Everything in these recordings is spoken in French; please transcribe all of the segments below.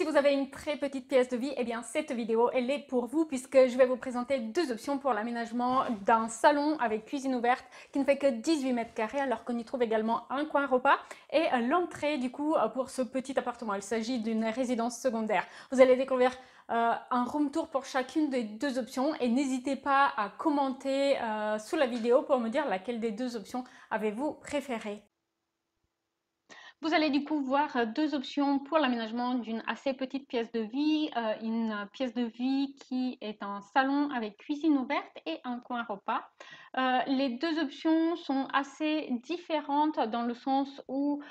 Si vous avez une très petite pièce de vie, eh bien cette vidéo elle est pour vous puisque je vais vous présenter deux options pour l'aménagement d'un salon avec cuisine ouverte qui ne fait que 18 mètres carrés alors qu'on y trouve également un coin repas et l'entrée du coup pour ce petit appartement. Il s'agit d'une résidence secondaire. Vous allez découvrir un room tour pour chacune des deux options et n'hésitez pas à commenter sous la vidéo pour me dire laquelle des deux options avez-vous préférée. Vous allez du coup voir deux options pour l'aménagement d'une assez petite pièce de vie, une pièce de vie qui est un salon avec cuisine ouverte et un coin repas. Les deux options sont assez différentes dans le sens où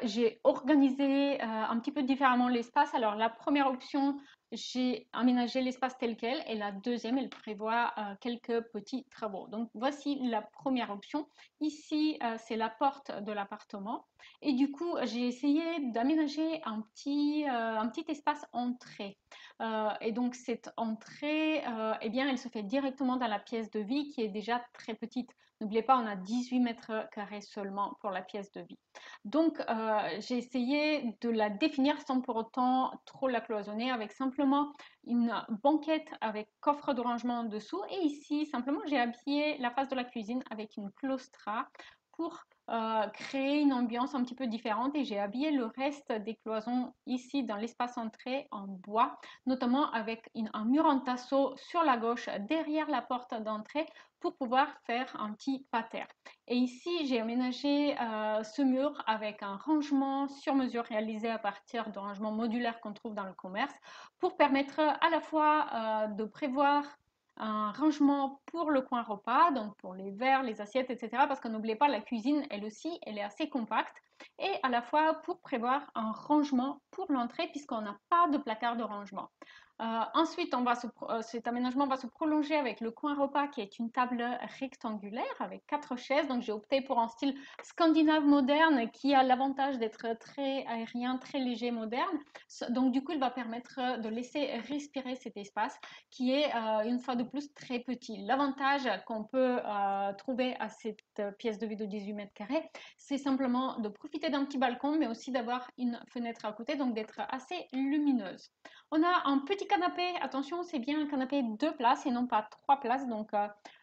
j'ai organisé un petit peu différemment l'espace. Alors la première option, j'ai aménagé l'espace tel quel et la deuxième, elle prévoit quelques petits travaux. Donc voici la première option. Ici, c'est la porte de l'appartement. Et du coup, j'ai essayé d'aménager un petit espace entrée. Et donc, cette entrée, eh bien, elle se fait directement dans la pièce de vie qui est déjà très petite. N'oubliez pas, on a 18 mètres carrés seulement pour la pièce de vie. Donc, j'ai essayé de la définir sans pour autant trop la cloisonner avec simplement une banquette avec coffre de rangement en dessous. Et ici, simplement, j'ai habillé la face de la cuisine avec une claustra pour créer une ambiance un petit peu différente et j'ai habillé le reste des cloisons ici dans l'espace entrée en bois, notamment avec un mur en tasseau sur la gauche derrière la porte d'entrée pour pouvoir faire un petit pater. Et ici, j'ai aménagé ce mur avec un rangement sur mesure réalisé à partir de rangements modulaires qu'on trouve dans le commerce pour permettre à la fois de prévoir un rangement pour le coin repas, donc pour les verres, les assiettes, etc. Parce que n'oubliez pas, la cuisine, elle aussi, elle est assez compacte. Et à la fois pour prévoir un rangement pour l'entrée, puisqu'on n'a pas de placard de rangement. Ensuite, cet aménagement va se prolonger avec le coin repas qui est une table rectangulaire avec 4 chaises. Donc j'ai opté pour un style scandinave moderne qui a l'avantage d'être très aérien, très léger, moderne. Donc du coup, il va permettre de laisser respirer cet espace qui est une fois de plus très petit. L'avantage qu'on peut trouver à cette pièce de vie de 18 mètres carrés, c'est simplement de profiter d'un petit balcon, mais aussi d'avoir une fenêtre à côté, donc d'être assez lumineuse. On a un petit canapé, attention, c'est bien un canapé 2 places et non pas 3 places, donc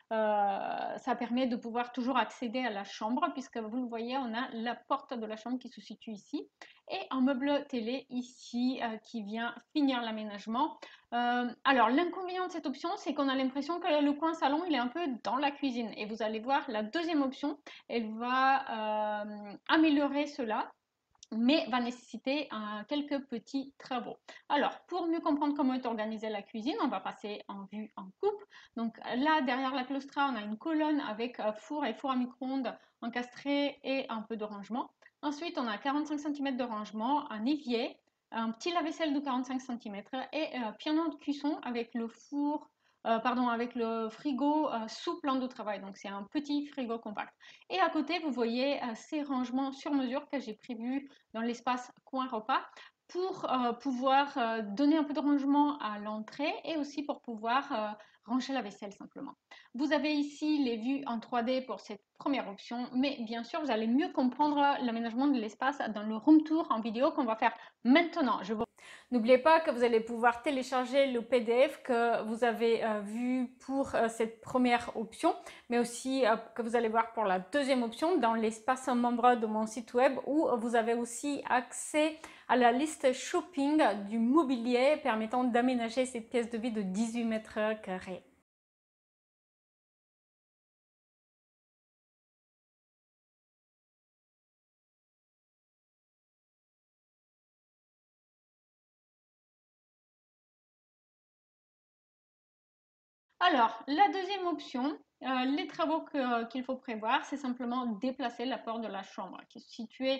ça permet de pouvoir toujours accéder à la chambre, puisque vous le voyez, on a la porte de la chambre qui se situe ici, et un meuble télé ici qui vient finir l'aménagement. Alors, l'inconvénient de cette option, c'est qu'on a l'impression que le coin salon, il est un peu dans la cuisine. Et vous allez voir, la deuxième option, elle va améliorer cela, mais va nécessiter quelques petits travaux. Alors, pour mieux comprendre comment est organisée la cuisine, on va passer en vue en coupe. Donc là, derrière la claustra, on a une colonne avec four et four à micro-ondes encastrés et un peu de rangement. Ensuite, on a 45 cm de rangement, un évier, un petit lave-vaisselle de 45 cm et piano de cuisson avec le four, pardon, avec le frigo sous plan de travail. Donc c'est un petit frigo compact. Et à côté, vous voyez ces rangements sur mesure que j'ai prévus dans l'espace coin repas pour pouvoir donner un peu de rangement à l'entrée et aussi pour pouvoir ranger la vaisselle simplement. Vous avez ici les vues en 3D pour cette première option, mais bien sûr, vous allez mieux comprendre l'aménagement de l'espace dans le room tour en vidéo qu'on va faire maintenant. N'oubliez pas que vous allez pouvoir télécharger le PDF que vous avez vu pour cette première option, mais aussi que vous allez voir pour la deuxième option dans l'espace membre de mon site web où vous avez aussi accès à la liste shopping du mobilier permettant d'aménager cette pièce de vie de 18 mètres carrés. Alors, la deuxième option, les travaux qu'il faut prévoir, c'est simplement déplacer la porte de la chambre qui est située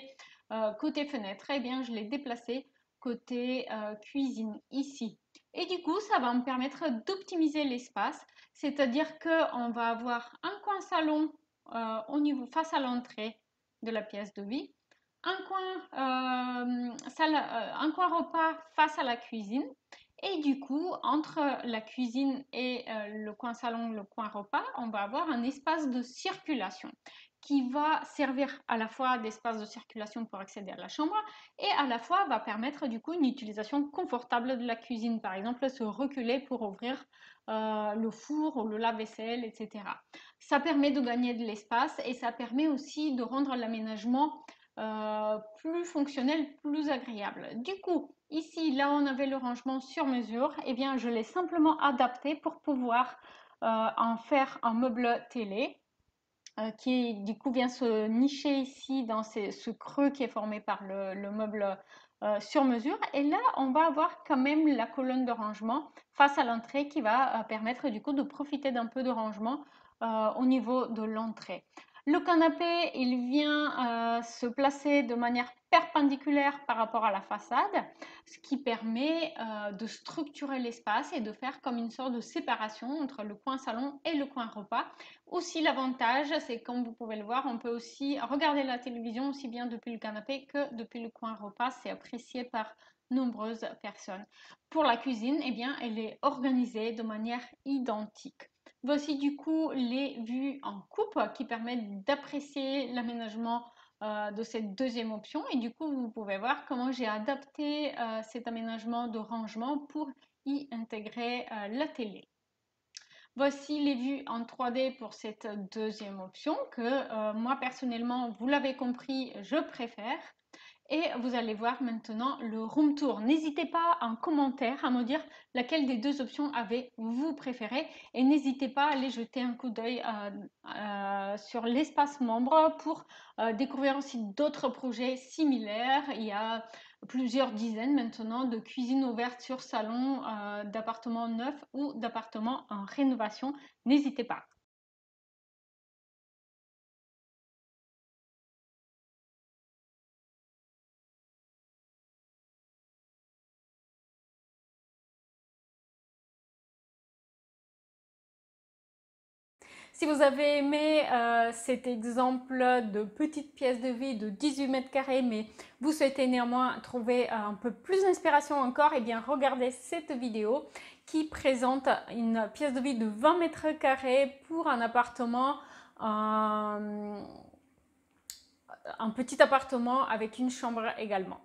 côté fenêtre. Eh bien, je l'ai déplacée côté cuisine ici. Et du coup, ça va me permettre d'optimiser l'espace, c'est-à-dire qu'on va avoir un coin salon au niveau face à l'entrée de la pièce de vie, un coin repas face à la cuisine. Et du coup, entre la cuisine et le coin salon, le coin repas, on va avoir un espace de circulation qui va servir à la fois d'espace de circulation pour accéder à la chambre et à la fois va permettre du coup une utilisation confortable de la cuisine. Par exemple, se reculer pour ouvrir le four ou le lave-vaisselle, etc. Ça permet de gagner de l'espace et ça permet aussi de rendre l'aménagement plus fonctionnel, plus agréable. Du coup, ici, là on avait le rangement sur mesure, et bien je l'ai simplement adapté pour pouvoir en faire un meuble télé qui du coup vient se nicher ici dans ce creux qui est formé par le meuble sur mesure. Et là, on va avoir quand même la colonne de rangement face à l'entrée qui va permettre du coup de profiter d'un peu de rangement au niveau de l'entrée. Le canapé, il vient se placer de manière perpendiculaire par rapport à la façade, ce qui permet de structurer l'espace et de faire comme une sorte de séparation entre le coin salon et le coin repas. Aussi, l'avantage, c'est comme vous pouvez le voir, on peut aussi regarder la télévision aussi bien depuis le canapé que depuis le coin repas. C'est apprécié par nombreuses personnes. Pour la cuisine, eh bien, elle est organisée de manière identique. Voici du coup les vues en coupe qui permettent d'apprécier l'aménagement de cette deuxième option. Et du coup, vous pouvez voir comment j'ai adapté cet aménagement de rangement pour y intégrer la télé. Voici les vues en 3D pour cette deuxième option que moi personnellement, vous l'avez compris, je préfère. Et vous allez voir maintenant le room tour. N'hésitez pas en commentaire à me dire laquelle des deux options avez-vous préféré. Et n'hésitez pas à aller jeter un coup d'œil sur l'espace membre pour découvrir aussi d'autres projets similaires. Il y a plusieurs dizaines maintenant de cuisines ouvertes sur salon, d'appartements neufs ou d'appartements en rénovation. N'hésitez pas. Si vous avez aimé cet exemple de petite pièce de vie de 18 mètres carrés, mais vous souhaitez néanmoins trouver un peu plus d'inspiration encore, eh bien regardez cette vidéo qui présente une pièce de vie de 20 mètres carrés pour un appartement, un petit appartement avec une chambre également.